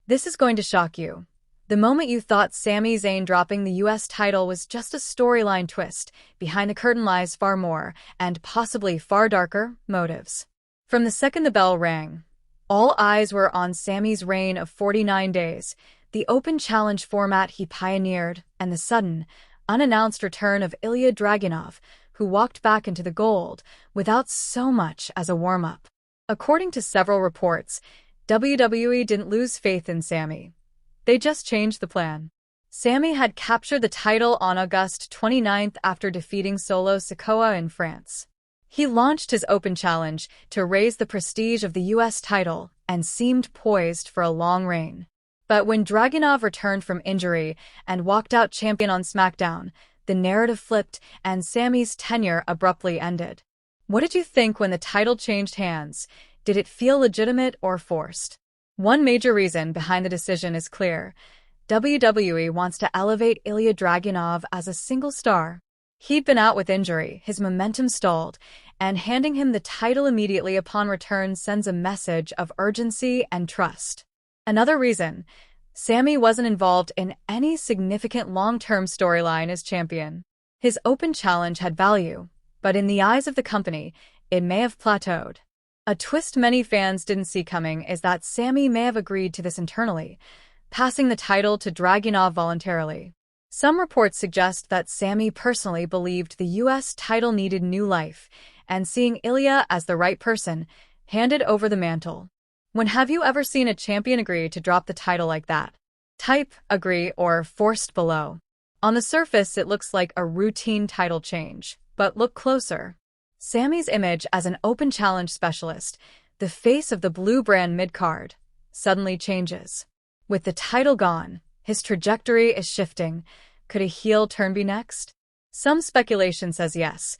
This is going to shock you. The moment you thought Sami Zayn dropping the US title was just a storyline twist, behind the curtain lies far more, and possibly far darker, motives. From the second the bell rang, all eyes were on Sami's reign of 49 days, the open challenge format he pioneered, and the sudden, unannounced return of Ilja Dragunov, who walked back into the gold without so much as a warm-up. According to several reports, WWE didn't lose faith in Sami. They just changed the plan. Sami had captured the title on August 29th after defeating Solo Sikoa in France. He launched his open challenge to raise the prestige of the US title and seemed poised for a long reign. But when Dragunov returned from injury and walked out champion on SmackDown, the narrative flipped and Sami's tenure abruptly ended. What did you think when the title changed hands? Did it feel legitimate or forced? One major reason behind the decision is clear. WWE wants to elevate Ilja Dragunov as a single star. He'd been out with injury, his momentum stalled, and handing him the title immediately upon return sends a message of urgency and trust. Another reason, Sami wasn't involved in any significant long-term storyline as champion. His open challenge had value, but in the eyes of the company, it may have plateaued. A twist many fans didn't see coming is that Sami may have agreed to this internally, passing the title to Dragunov voluntarily. Some reports suggest that Sami personally believed the US title needed new life, and seeing Ilja as the right person, handed over the mantle. When have you ever seen a champion agree to drop the title like that? Type agree or forced below. On the surface, it looks like a routine title change, but look closer. Sami's image as an open challenge specialist, the face of the blue brand mid-card, suddenly changes. With the title gone, his trajectory is shifting. Could a heel turn be next? Some speculation says yes.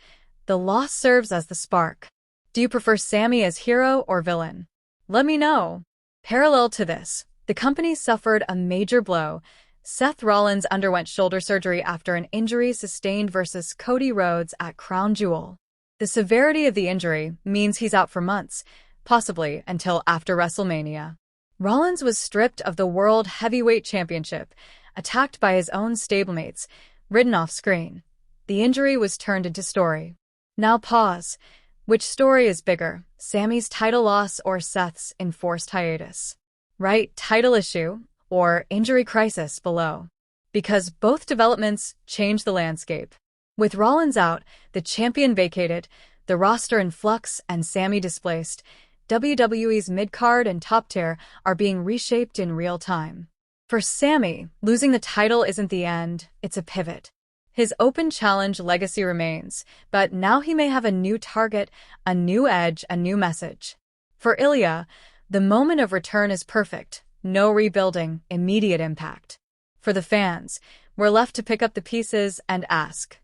The loss serves as the spark. Do you prefer Sami as hero or villain? Let me know. Parallel to this, the company suffered a major blow. Seth Rollins underwent shoulder surgery after an injury sustained versus Cody Rhodes at Crown Jewel. The severity of the injury means he's out for months, possibly until after WrestleMania. Rollins was stripped of the World Heavyweight Championship, attacked by his own stablemates, ridden off screen. The injury was turned into story. Now pause. Which story is bigger, Sami's title loss or Seth's enforced hiatus? Write title issue or injury crisis below, because both developments change the landscape. With Rollins out, the champion vacated, the roster in flux, and Sami displaced, WWE's mid-card and top tier are being reshaped in real time. For Sami, losing the title isn't the end, it's a pivot. His open challenge legacy remains, but now he may have a new target, a new edge, a new message. For Ilja, the moment of return is perfect, no rebuilding, immediate impact. For the fans, we're left to pick up the pieces and ask,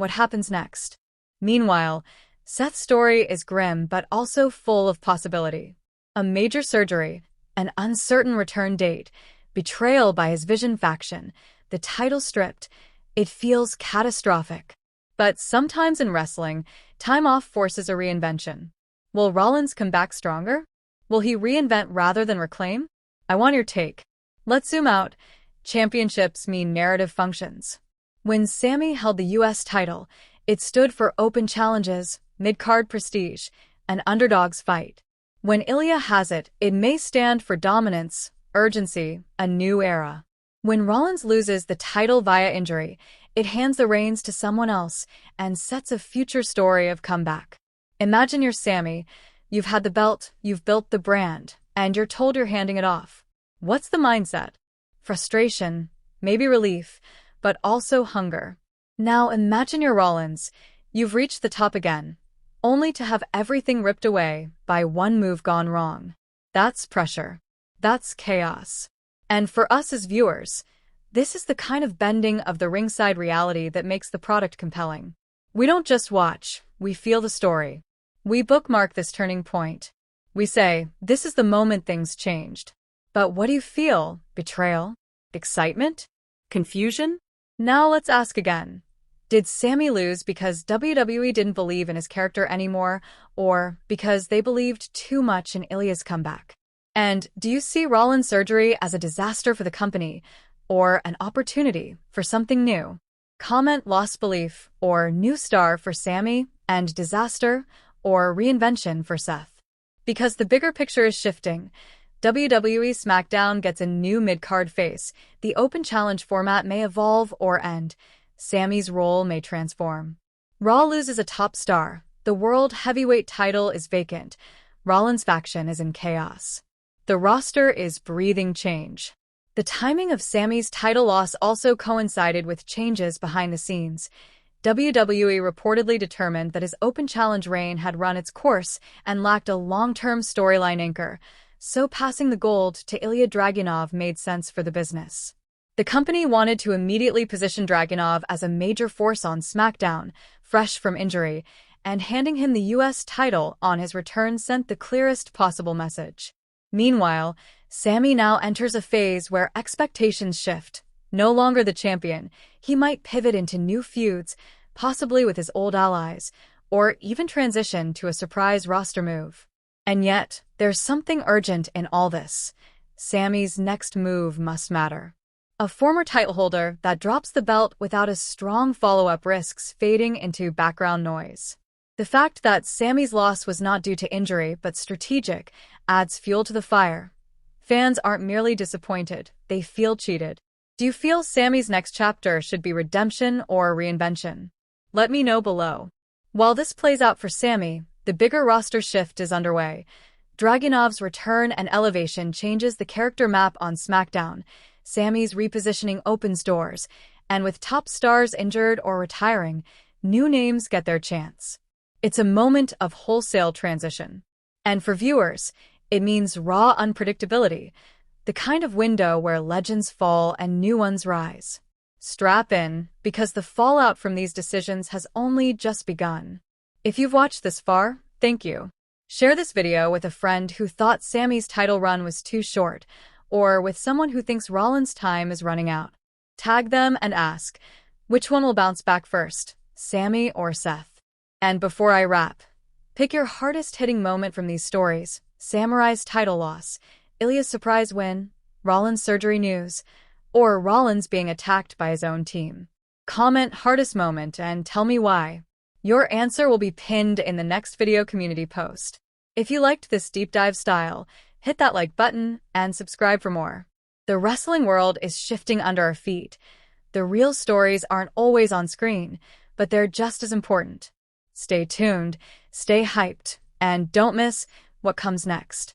what happens next? Meanwhile, Seth's story is grim but also full of possibility. A major surgery, an uncertain return date, betrayal by his Vision faction, the title stripped. It feels catastrophic. But sometimes in wrestling, time off forces a reinvention. Will Rollins come back stronger? Will he reinvent rather than reclaim? I want your take. Let's zoom out. Championships mean narrative functions. When Sami held the US title, it stood for open challenges, mid-card prestige, an underdog's fight. When Ilja has it, it may stand for dominance, urgency, a new era. When Rollins loses the title via injury, it hands the reins to someone else and sets a future story of comeback. Imagine you're Sami, you've had the belt, you've built the brand, and you're told you're handing it off. What's the mindset? Frustration, maybe relief, but also hunger. Now imagine you're Rollins, you've reached the top again, only to have everything ripped away by one move gone wrong. That's pressure. That's chaos. And for us as viewers, this is the kind of bending of the ringside reality that makes the product compelling. We don't just watch, we feel the story. We bookmark this turning point. We say, this is the moment things changed. But what do you feel? Betrayal? Excitement? Confusion? Now let's ask again. Did Sami lose because WWE didn't believe in his character anymore, or because they believed too much in Ilja's comeback? And do you see Rollins' surgery as a disaster for the company or an opportunity for something new? Comment lost belief or new star for Sami and disaster or reinvention for Seth. Because the bigger picture is shifting, WWE SmackDown gets a new mid-card face, the open challenge format may evolve or end, Sami's role may transform. Raw loses a top star, the World Heavyweight title is vacant, Rollins' faction is in chaos. The roster is breathing change. The timing of Sami's title loss also coincided with changes behind the scenes. WWE reportedly determined that his open challenge reign had run its course and lacked a long-term storyline anchor, so passing the gold to Ilja Dragunov made sense for the business. The company wanted to immediately position Dragunov as a major force on SmackDown, fresh from injury, and handing him the US title on his return sent the clearest possible message. Meanwhile, Sami now enters a phase where expectations shift. No longer the champion, he might pivot into new feuds, possibly with his old allies, or even transition to a surprise roster move. And yet, there's something urgent in all this. Sami's next move must matter. A former title holder that drops the belt without a strong follow-up risks fading into background noise. The fact that Sami's loss was not due to injury but strategic adds fuel to the fire. Fans aren't merely disappointed, they feel cheated. Do you feel Sami's next chapter should be redemption or reinvention? Let me know below. While this plays out for Sami, the bigger roster shift is underway. Dragunov's return and elevation changes the character map on SmackDown. Sami's repositioning opens doors, and with top stars injured or retiring, new names get their chance. It's a moment of wholesale transition. And for viewers, it means raw unpredictability, the kind of window where legends fall and new ones rise. Strap in, because the fallout from these decisions has only just begun. If you've watched this far, thank you. Share this video with a friend who thought Sami's title run was too short, or with someone who thinks Rollins' time is running out. Tag them and ask, which one will bounce back first, Sami or Seth? And before I wrap, pick your hardest-hitting moment from these stories: Samurai's title loss, Ilja's surprise win, Rollins' surgery news, or Rollins being attacked by his own team. Comment hardest moment and tell me why. Your answer will be pinned in the next video community post. If you liked this deep dive style, hit that like button and subscribe for more. The wrestling world is shifting under our feet. The real stories aren't always on screen, but they're just as important. Stay tuned, stay hyped, and don't miss what comes next.